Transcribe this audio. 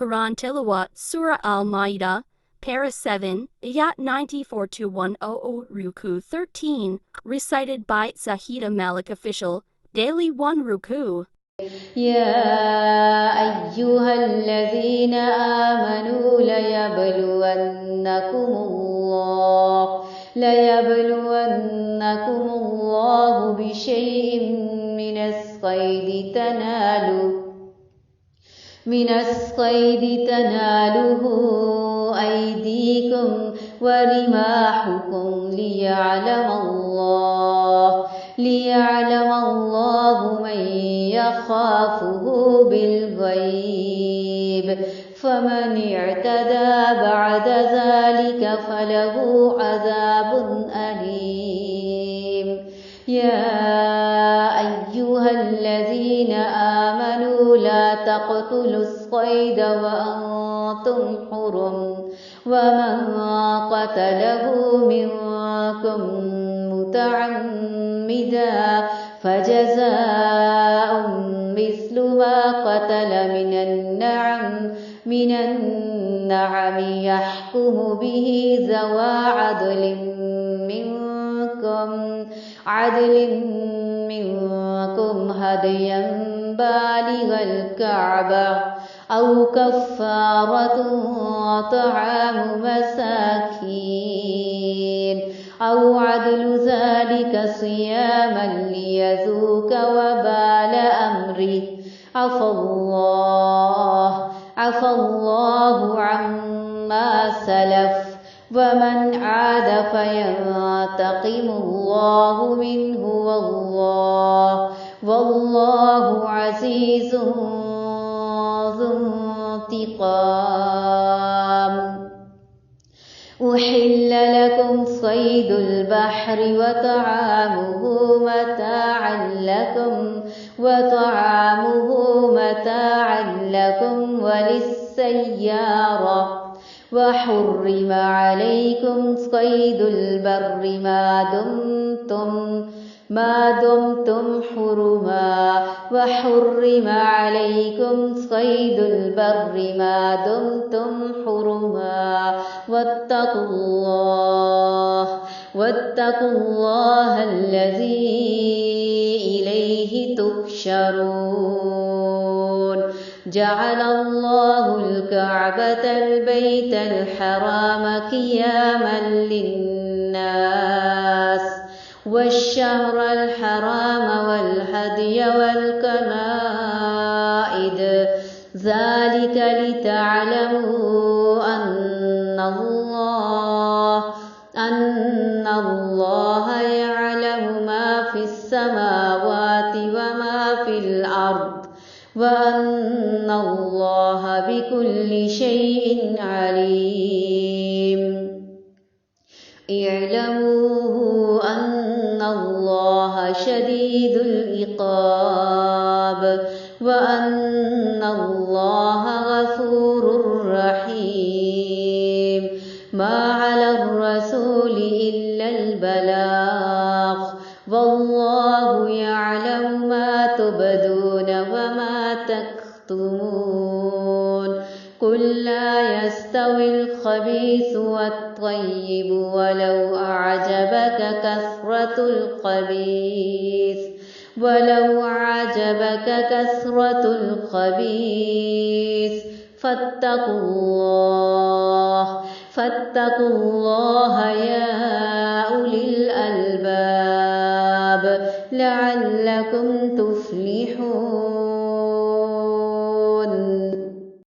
Quran Tilawat Surah Al-Ma'idah, Para 7, Ayat 94 to 100, Ruku 13, recited by Zahida Malik Official, Daily 1 Ruku. يا أيها الذين آمنوا ليبلونكم الله بشيء من الصيد تناله أيديكم ورماحكم ليعلم الله من يخافه بالغيب فمن اعتدى بعد ذلك فله عذاب أليم. يا أيها الذين آمنوا لا تقتلوا الصيد وأنتم حرم ومن قتله منكم متعمدا فجزاء مثل ما قتل من النعم يحكم به ذوى عدل منكم هديا بالغ الكعبة أو كفارة طعام مساكين أو عدل ذلك صياما ليذوق وبال أمره عفى الله عما سلف ومن عاد فينتقم الله منه والله عزيز ذو انتقام. أحل لكم صيد البحر وطعامه متاعا لكم وللسيارة وحرم عليكم صيد البر ما دمتم حرما وحرم عليكم صيد البر ما دمتم حرما واتقوا الله الذي إليه تحشرون. جعل الله الكعبة البيت الحرام قياما للناس والشهر الحرام والهدي والقلائد ذلك لتعلموا أن الله يعلم ما في السماوات وما في الأرض وأن الله بكل شيء عليم. اعلموا أن الله شديد العقاب وأن الله غفور رحيم. ما على الرسول إلا البلاغ والله يعلم ما تبدون وما تكتمون. قل لا يستوي الخبيث والطيب ولو أعجبك كثرة الخبيث فاتقوا الله يا أولي الألباب لعلكم تفلحون.